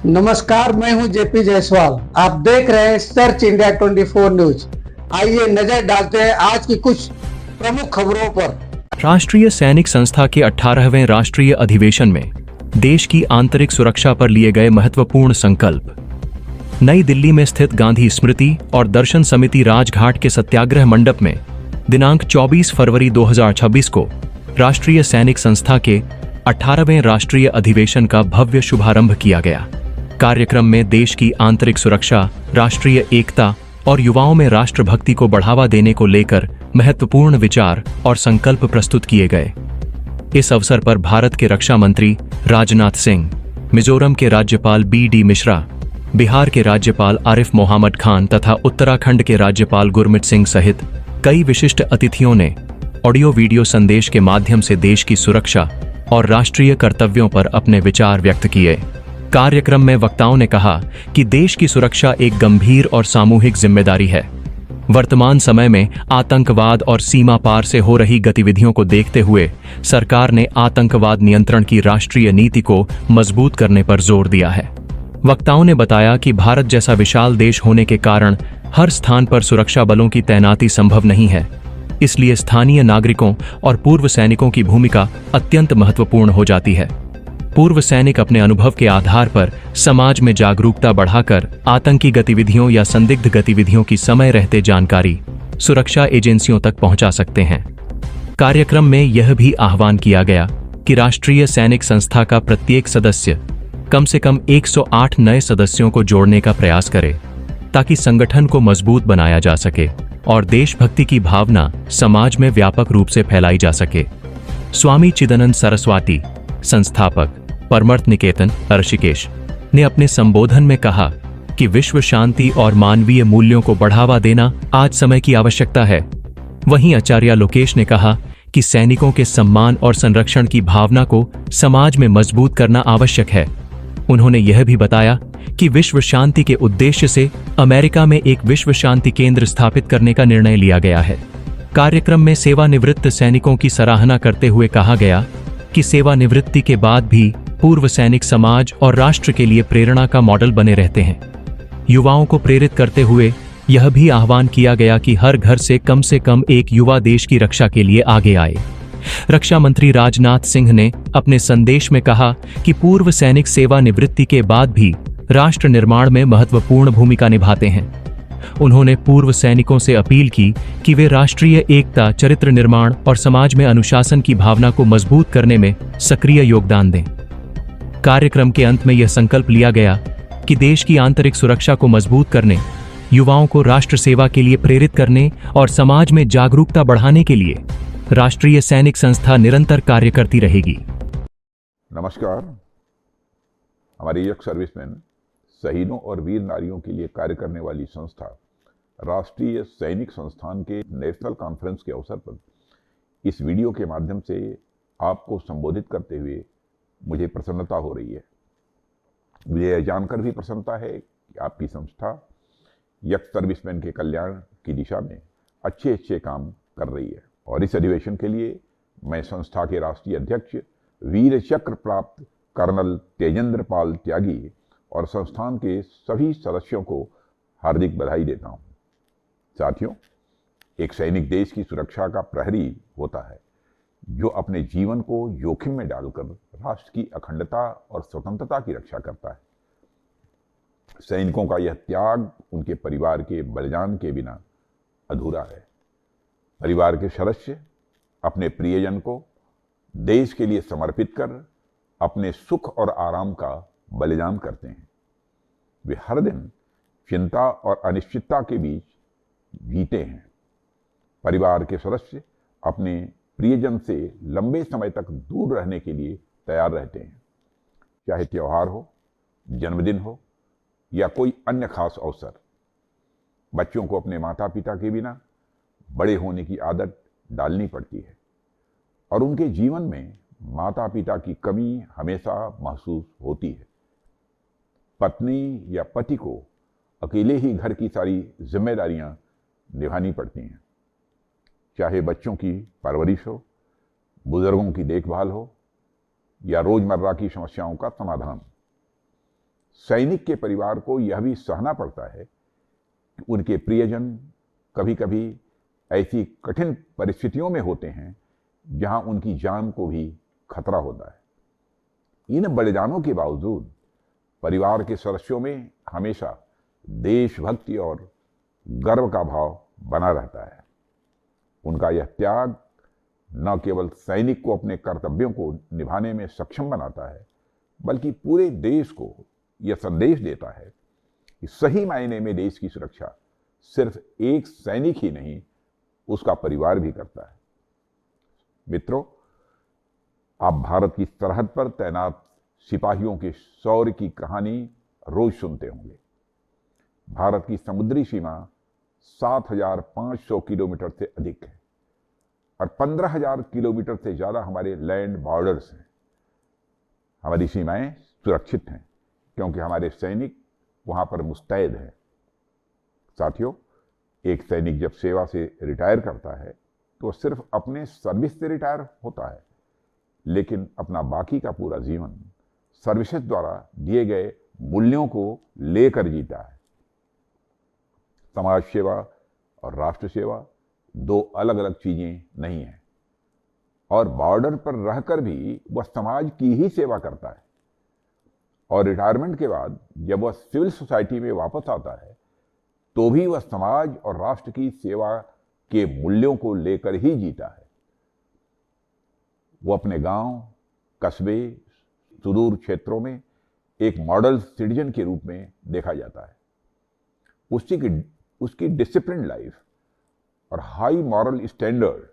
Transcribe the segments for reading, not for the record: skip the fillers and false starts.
नमस्कार, मैं हूं जेपी जायसवाल। आप देख रहे हैं सर्च इंडिया 24 न्यूज। आइए नजर डालते हैं आज की कुछ प्रमुख खबरों पर। राष्ट्रीय सैनिक संस्था के 18वें राष्ट्रीय अधिवेशन में देश की आंतरिक सुरक्षा पर लिए गए महत्वपूर्ण संकल्प। नई दिल्ली में स्थित गांधी स्मृति और दर्शन समिति राजघाट के सत्याग्रह मंडप में दिनांक 24 फरवरी 2026 को राष्ट्रीय सैनिक संस्था के 18वें राष्ट्रीय अधिवेशन का भव्य शुभारंभ किया गया। कार्यक्रम में देश की आंतरिक सुरक्षा, राष्ट्रीय एकता और युवाओं में राष्ट्रभक्ति को बढ़ावा देने को लेकर महत्वपूर्ण विचार और संकल्प प्रस्तुत किए गए। इस अवसर पर भारत के रक्षा मंत्री राजनाथ सिंह, मिजोरम के राज्यपाल बी.डी. मिश्रा, बिहार के राज्यपाल आरिफ मोहम्मद खान तथा उत्तराखंड के राज्यपाल गुरमीत सिंह सहित कई विशिष्ट अतिथियों ने ऑडियो वीडियो संदेश के माध्यम से देश की सुरक्षा और राष्ट्रीय कर्तव्यों पर अपने विचार व्यक्त किए। कार्यक्रम में वक्ताओं ने कहा कि देश की सुरक्षा एक गंभीर और सामूहिक जिम्मेदारी है। वर्तमान समय में आतंकवाद और सीमा पार से हो रही गतिविधियों को देखते हुए सरकार ने आतंकवाद नियंत्रण की राष्ट्रीय नीति को मजबूत करने पर जोर दिया है। वक्ताओं ने बताया कि भारत जैसा विशाल देश होने के कारण हर स्थान पर सुरक्षा बलों की तैनाती संभव नहीं है, इसलिए स्थानीय नागरिकों और पूर्व सैनिकों की भूमिका अत्यंत महत्वपूर्ण हो जाती है। पूर्व सैनिक अपने अनुभव के आधार पर समाज में जागरूकता बढ़ाकर आतंकी गतिविधियों या संदिग्ध गतिविधियों की समय रहते जानकारी सुरक्षा एजेंसियों तक पहुंचा सकते हैं। कार्यक्रम में यह भी आह्वान किया गया कि राष्ट्रीय सैनिक संस्था का प्रत्येक सदस्य कम से कम 108 नए सदस्यों को जोड़ने का प्रयास करे, ताकि संगठन को मजबूत बनाया जा सके और देशभक्ति की भावना समाज में व्यापक रूप से फैलाई जा सके। स्वामी चिदानंद सरस्वती, संस्थापक, परमर्थ निकेतन, ऋषिकेश, ने अपने संबोधन में कहा कि विश्व शांति और मानवीय मूल्यों को बढ़ावा देना आज समय की आवश्यकता है। वहीं आचार्य लोकेश ने कहा कि सैनिकों के सम्मान और संरक्षण की भावना को समाज में मजबूत करना आवश्यक है। उन्होंने यह भी बताया कि विश्व शांति के उद्देश्य से अमेरिका में एक विश्व शांति केंद्र स्थापित करने का निर्णय लिया गया है। कार्यक्रम में सेवानिवृत्त सैनिकों की सराहना करते हुए कहा गया कि सेवानिवृत्ति के बाद भी पूर्व सैनिक समाज और राष्ट्र के लिए प्रेरणा का मॉडल बने रहते हैं। युवाओं को प्रेरित करते हुए यह भी आह्वान किया गया कि हर घर से कम एक युवा देश की रक्षा के लिए आगे आए। रक्षा मंत्री राजनाथ सिंह ने अपने संदेश में कहा कि पूर्व सैनिक सेवानिवृत्ति के बाद भी राष्ट्र निर्माण में महत्वपूर्ण भूमिका निभाते हैं। उन्होंने पूर्व सैनिकों से अपील की कि वे राष्ट्रीय एकता, चरित्र निर्माण और समाज में अनुशासन की भावना को मजबूत करने में सक्रिय योगदान दें। कार्यक्रम के अंत में यह संकल्प लिया गया कि देश की आंतरिक सुरक्षा को मजबूत करने, युवाओं को राष्ट्र सेवा के लिए प्रेरित करने और समाज में जागरूकता बढ़ाने के लिए राष्ट्रीय सैनिक संस्था निरंतर कार्य करती रहेगी। नमस्कार। हमारी एक्स सर्विसमैन, शहीदों और वीर नारियों के लिए कार्य करने वाली संस्था राष्ट्रीय सैनिक संस्थान के नेशनल कॉन्फ्रेंस के अवसर पर इस वीडियो के माध्यम से आपको संबोधित करते हुए मुझे प्रसन्नता हो रही है। मुझे यह जानकर भी प्रसन्नता है कि आपकी संस्था एक्स सर्विसमैन के कल्याण की दिशा में अच्छे काम कर रही है। और इस अधिवेशन के लिए मैं संस्था के राष्ट्रीय अध्यक्ष वीर चक्र प्राप्त कर्नल तेजेंद्र पाल त्यागी और संस्थान के सभी सदस्यों को हार्दिक बधाई देता हूं। साथियों, एक सैनिक देश की सुरक्षा का प्रहरी होता है, जो अपने जीवन को जोखिम में डालकर राष्ट्र की अखंडता और स्वतंत्रता की रक्षा करता है। सैनिकों का यह त्याग उनके परिवार के बलिदान के बिना अधूरा है। परिवार के सदस्य अपने प्रियजन को देश के लिए समर्पित कर अपने सुख और आराम का बलिदान करते हैं। वे हर दिन चिंता और अनिश्चितता के बीच जीते हैं। परिवार के सदस्य अपने प्रियजन से लंबे समय तक दूर रहने के लिए तैयार रहते हैं, चाहे त्योहार हो, जन्मदिन हो या कोई अन्य खास अवसर। बच्चों को अपने माता पिता के बिना बड़े होने की आदत डालनी पड़ती है और उनके जीवन में माता पिता की कमी हमेशा महसूस होती है। पत्नी या पति को अकेले ही घर की सारी जिम्मेदारियां निभानी पड़ती हैं, चाहे बच्चों की परवरिश हो, बुजुर्गों की देखभाल हो या रोजमर्रा की समस्याओं का समाधान। सैनिक के परिवार को यह भी सहना पड़ता है कि उनके प्रियजन कभी कभी ऐसी कठिन परिस्थितियों में होते हैं जहां उनकी जान को भी खतरा होता है। इन बलिदानों के बावजूद परिवार के सदस्यों में हमेशा देशभक्ति और गर्व का भाव बना रहता है। उनका यह त्याग न केवल सैनिक को अपने कर्तव्यों को निभाने में सक्षम बनाता है, बल्कि पूरे देश को यह संदेश देता है कि सही मायने में देश की सुरक्षा सिर्फ एक सैनिक ही नहीं, उसका परिवार भी करता है। मित्रों, आप भारत की सरहद पर तैनात सिपाहियों के शौर्य की कहानी रोज सुनते होंगे। भारत की समुद्री सीमा 7,500 किलोमीटर से अधिक है और 15,000 किलोमीटर से ज्यादा हमारे लैंड बॉर्डर्स हैं। हमारी सीमाएं सुरक्षित हैं क्योंकि हमारे सैनिक वहां पर मुस्तैद हैं। साथियों, एक सैनिक जब सेवा से रिटायर करता है तो सिर्फ अपने सर्विस से रिटायर होता है, लेकिन अपना बाकी का पूरा जीवन सर्विसेज द्वारा दिए गए मूल्यों को लेकर जीता है। समाज सेवा और राष्ट्र सेवा दो अलग अलग चीजें नहीं हैं, और बॉर्डर पर रहकर भी वह समाज की ही सेवा करता है। और रिटायरमेंट के बाद जब वह सिविल सोसाइटी में वापस आता है तो भी वह समाज और राष्ट्र की सेवा के मूल्यों को लेकर ही जीता है। वो अपने गांव, कस्बे, सुदूर क्षेत्रों में एक मॉडल सिटीजन के रूप में देखा जाता है। उसकी डिसिप्लिन लाइफ और हाई मॉरल स्टैंडर्ड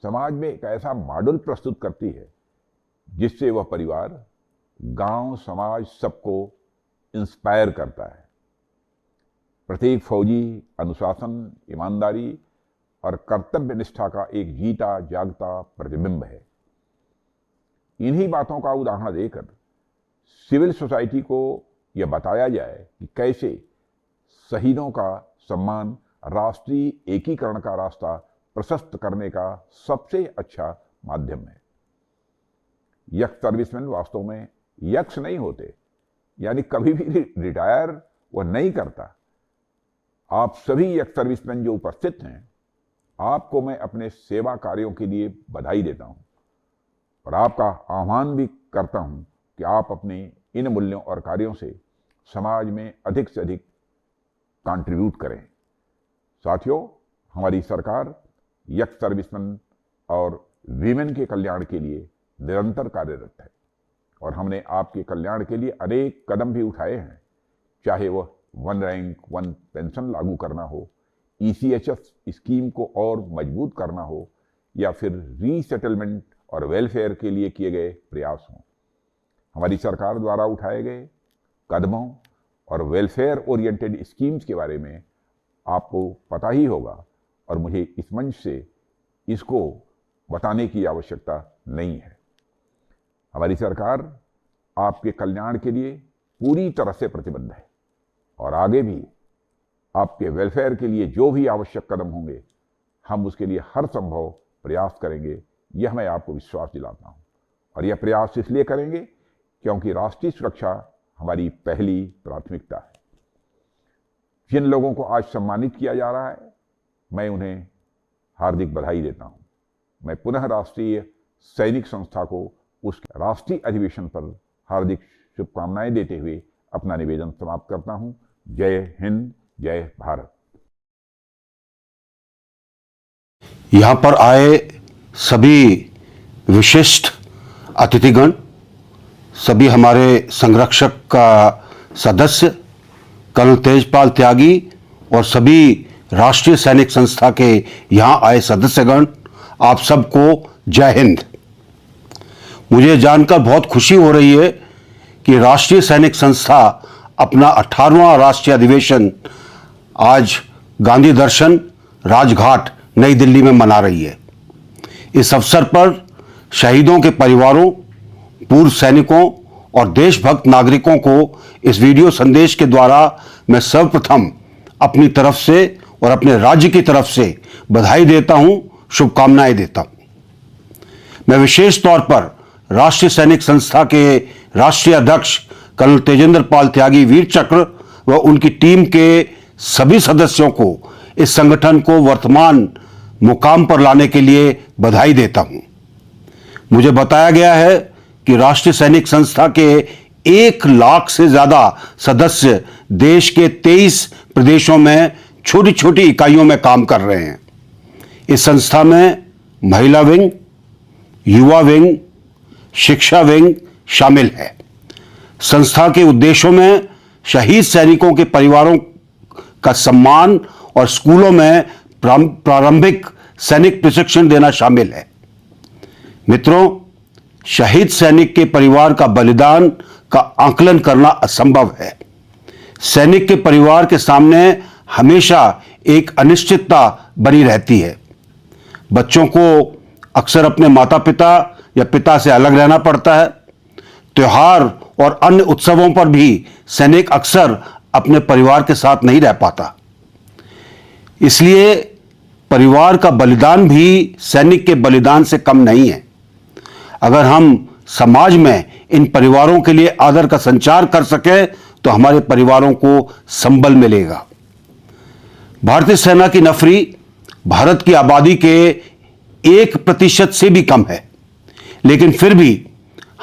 समाज में एक ऐसा मॉडल प्रस्तुत करती है जिससे वह परिवार, गांव, समाज सबको इंस्पायर करता है। प्रत्येक फौजी अनुशासन, ईमानदारी और कर्तव्य निष्ठा का एक जीता जागता प्रतिबिंब है। इन्हीं बातों का उदाहरण देकर सिविल सोसाइटी को यह बताया जाए कि कैसे शहीदों का सम्मान राष्ट्रीय एकीकरण का रास्ता प्रशस्त करने का सबसे अच्छा माध्यम है। यक्स सर्विसमैन वास्तव में यक्स नहीं होते, यानी कभी भी रिटायर वह नहीं करता। आप सभी यक्स सर्विसमैन जो उपस्थित हैं, आपको मैं अपने सेवा कार्यों के लिए बधाई देता हूं और आपका आह्वान भी करता हूं कि आप अपने इन मूल्यों और कार्यों से समाज में अधिक से अधिक कंट्रीब्यूट करें। साथियों, हमारी सरकार यक्स सर्विसमैन और वीमेन के कल्याण के लिए निरंतर कार्यरत है और हमने आपके कल्याण के लिए अनेक कदम भी उठाए हैं, चाहे वह 1 रैंक 1 पेंशन लागू करना हो, ECHS स्कीम को और मजबूत करना हो, या फिर रीसेटलमेंट और वेलफेयर के लिए किए गए प्रयास हों। हमारी सरकार द्वारा उठाए गए कदमों और वेलफेयर ओरिएंटेड स्कीम्स के बारे में आपको पता ही होगा और मुझे इस मंच से इसको बताने की आवश्यकता नहीं है। हमारी सरकार आपके कल्याण के लिए पूरी तरह से प्रतिबद्ध है और आगे भी आपके वेलफेयर के लिए जो भी आवश्यक कदम होंगे, हम उसके लिए हर संभव प्रयास करेंगे। यह मैं आपको विश्वास दिलाता हूं और यह प्रयास इसलिए करेंगे क्योंकि राष्ट्रीय सुरक्षा हमारी पहली प्राथमिकता है। जिन लोगों को आज सम्मानित किया जा रहा है, मैं उन्हें हार्दिक बधाई देता हूं। मैं पुनः राष्ट्रीय सैनिक संस्था को उसके राष्ट्रीय अधिवेशन पर हार्दिक शुभकामनाएं देते हुए अपना निवेदन समाप्त करता हूं। जय हिंद, जय भारत। यहाँ पर आए सभी विशिष्ट अतिथिगण, सभी हमारे संरक्षक का सदस्य, कर्नल तेजपाल त्यागी और सभी राष्ट्रीय सैनिक संस्था के यहाँ आए सदस्यगण, आप सबको जय हिंद। मुझे जानकर बहुत खुशी हो रही है कि राष्ट्रीय सैनिक संस्था अपना 18वां राष्ट्रीय अधिवेशन आज गांधी दर्शन राजघाट नई दिल्ली में मना रही है। इस अवसर पर शहीदों के परिवारों, पूर्व सैनिकों और देशभक्त नागरिकों को इस वीडियो संदेश के द्वारा मैं सर्वप्रथम अपनी तरफ से और अपने राज्य की तरफ से बधाई देता हूं, शुभकामनाएं देता हूं। मैं विशेष तौर पर राष्ट्रीय सैनिक संस्था के राष्ट्रीय अध्यक्ष कर्नल तेजेंद्र पाल त्यागी वीर चक्र व उनकी टीम के सभी सदस्यों को इस संगठन को वर्तमान मुकाम पर लाने के लिए बधाई देता हूं। मुझे बताया गया है कि राष्ट्रीय सैनिक संस्था के 1 लाख से ज्यादा सदस्य देश के 23 प्रदेशों में छोटी छोटी इकाइयों में काम कर रहे हैं। इस संस्था में महिला विंग, युवा विंग, शिक्षा विंग शामिल है। संस्था के उद्देश्यों में शहीद सैनिकों के परिवारों का सम्मान और स्कूलों में प्रारंभिक सैनिक प्रशिक्षण देना शामिल है। मित्रों, शहीद सैनिक के परिवार का बलिदान का आकलन करना असंभव है। सैनिक के परिवार के सामने हमेशा एक अनिश्चितता बनी रहती है। बच्चों को अक्सर अपने माता पिता या पिता से अलग रहना पड़ता है। त्योहार और अन्य उत्सवों पर भी सैनिक अक्सर अपने परिवार के साथ नहीं रह पाता। इसलिए परिवार का बलिदान भी सैनिक के बलिदान से कम नहीं है। अगर हम समाज में इन परिवारों के लिए आदर का संचार कर सके तो हमारे परिवारों को संबल मिलेगा। भारतीय सेना की नफरी भारत की आबादी के 1% से भी कम है, लेकिन फिर भी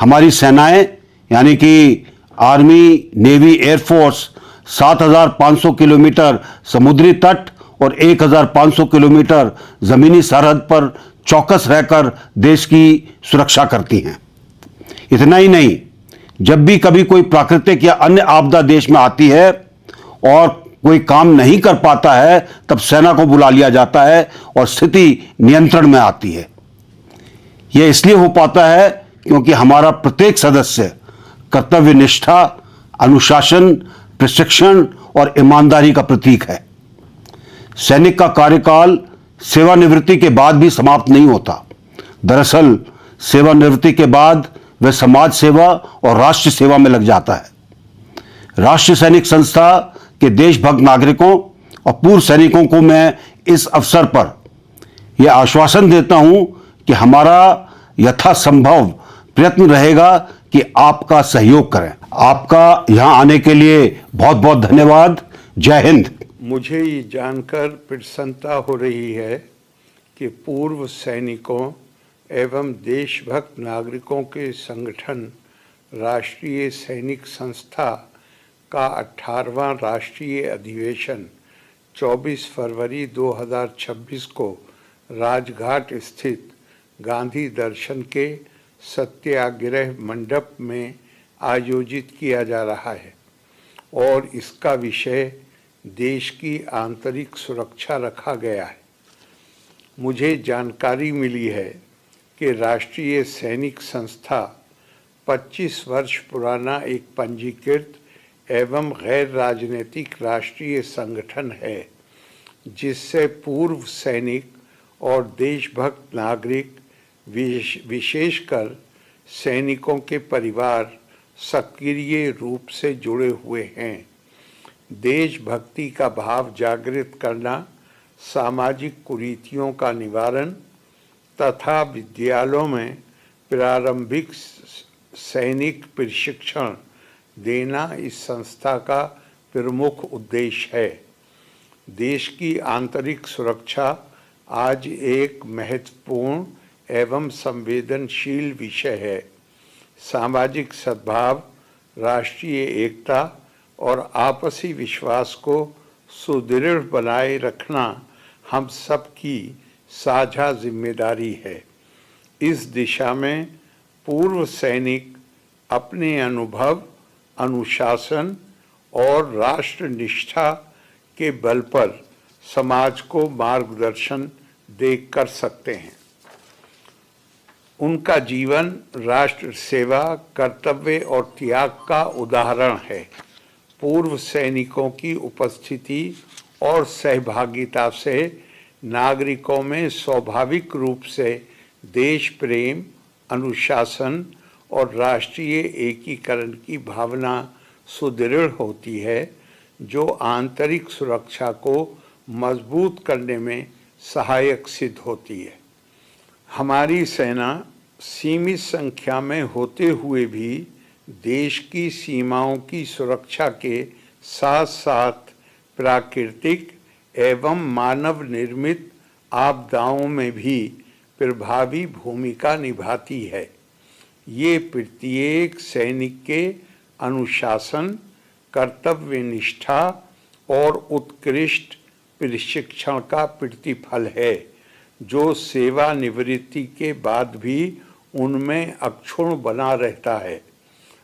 हमारी सेनाएं यानी कि आर्मी, नेवी, एयरफोर्स 7,500 किलोमीटर समुद्री तट और 1,500 किलोमीटर जमीनी सरहद पर चौकस रहकर देश की सुरक्षा करती हैं। इतना ही नहीं, जब भी कभी कोई प्राकृतिक या अन्य आपदा देश में आती है और कोई काम नहीं कर पाता है, तब सेना को बुला लिया जाता है और स्थिति नियंत्रण में आती है। यह इसलिए हो पाता है क्योंकि हमारा प्रत्येक सदस्य कर्तव्य निष्ठा, अनुशासन, प्रशिक्षण और ईमानदारी का प्रतीक है। सैनिक का कार्यकाल सेवानिवृत्ति के बाद भी समाप्त नहीं होता। दरअसल सेवानिवृत्ति के बाद वह समाज सेवा और राष्ट्र सेवा में लग जाता है। राष्ट्रीय सैनिक संस्था के देशभक्त नागरिकों और पूर्व सैनिकों को मैं इस अवसर पर यह आश्वासन देता हूं कि हमारा यथासंभव प्रयत्न रहेगा कि आपका सहयोग करें। आपका यहां आने के लिए बहुत बहुत धन्यवाद। जय हिंद। मुझे ये जानकर प्रसन्नता हो रही है कि पूर्व सैनिकों एवं देशभक्त नागरिकों के संगठन राष्ट्रीय सैनिक संस्था का 18वां राष्ट्रीय अधिवेशन 24 फरवरी 2026 को राजघाट स्थित गांधी दर्शन के सत्याग्रह मंडप में आयोजित किया जा रहा है और इसका विषय देश की आंतरिक सुरक्षा रखा गया है। मुझे जानकारी मिली है कि राष्ट्रीय सैनिक संस्था 25 वर्ष पुराना एक पंजीकृत एवं गैर राजनीतिक राष्ट्रीय संगठन है, जिससे पूर्व सैनिक और देशभक्त नागरिक विशेषकर सैनिकों के परिवार सक्रिय रूप से जुड़े हुए हैं। देशभक्ति का भाव जागृत करना, सामाजिक कुरीतियों का निवारण तथा विद्यालयों में प्रारंभिक सैनिक प्रशिक्षण देना इस संस्था का प्रमुख उद्देश्य है। देश की आंतरिक सुरक्षा आज एक महत्वपूर्ण एवं संवेदनशील विषय है। सामाजिक सद्भाव, राष्ट्रीय एकता और आपसी विश्वास को सुदृढ़ बनाए रखना हम सब की साझा जिम्मेदारी है। इस दिशा में पूर्व सैनिक अपने अनुभव, अनुशासन और राष्ट्र निष्ठा के बल पर समाज को मार्गदर्शन दे कर सकते हैं। उनका जीवन राष्ट्र सेवा, कर्तव्य और त्याग का उदाहरण है। पूर्व सैनिकों की उपस्थिति और सहभागिता से नागरिकों में स्वाभाविक रूप से देश प्रेम, अनुशासन और राष्ट्रीय एकीकरण की भावना सुदृढ़ होती है, जो आंतरिक सुरक्षा को मजबूत करने में सहायक सिद्ध होती है। हमारी सेना सीमित संख्या में होते हुए भी देश की सीमाओं की सुरक्षा के साथ साथ प्राकृतिक एवं मानव निर्मित आपदाओं में भी प्रभावी भूमिका निभाती है। ये प्रत्येक सैनिक के अनुशासन, कर्तव्य निष्ठा और उत्कृष्ट प्रशिक्षण का प्रतिफल है, जो सेवानिवृत्ति के बाद भी उनमें अक्षुण्ण बना रहता है।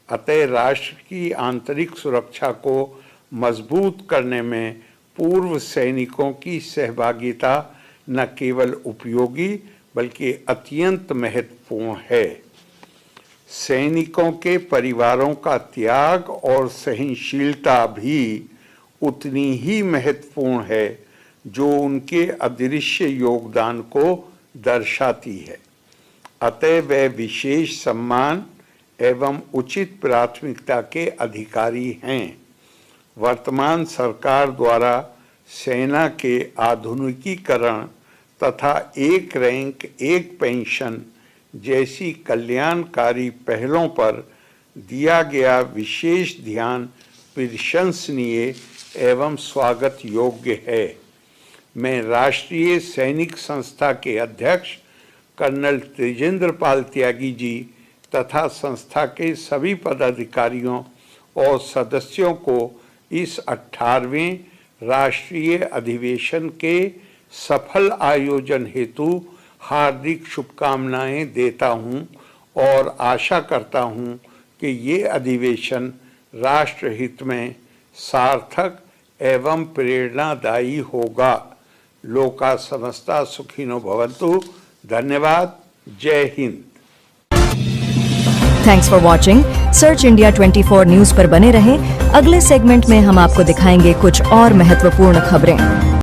अतः राष्ट्र की आंतरिक सुरक्षा को मजबूत करने में पूर्व सैनिकों की सहभागिता न केवल उपयोगी बल्कि अत्यंत महत्वपूर्ण है। सैनिकों के परिवारों का त्याग और सहनशीलता भी उतनी ही महत्वपूर्ण है जो उनके अदृश्य योगदान को दर्शाती है। अतः वे विशेष सम्मान एवं उचित प्राथमिकता के अधिकारी हैं। वर्तमान सरकार द्वारा सेना के आधुनिकीकरण तथा एक रैंक एक पेंशन जैसी कल्याणकारी पहलों पर दिया गया विशेष ध्यान प्रशंसनीय एवं स्वागत योग्य है। मैं राष्ट्रीय सैनिक संस्था के अध्यक्ष कर्नल तेजेंद्र पाल त्यागी जी तथा संस्था के सभी पदाधिकारियों और सदस्यों को इस 18वें राष्ट्रीय अधिवेशन के सफल आयोजन हेतु हार्दिक शुभकामनाएं देता हूं और आशा करता हूं कि ये अधिवेशन राष्ट्रहित में सार्थक एवं प्रेरणादायी होगा। लोका समस्ता सुखिनो भवन्तु। धन्यवाद। जय Hind. Thanks for watching. Search India 24 news पर बने रहें। अगले सेगमेंट में हम आपको दिखाएंगे कुछ और महत्वपूर्ण खबरें।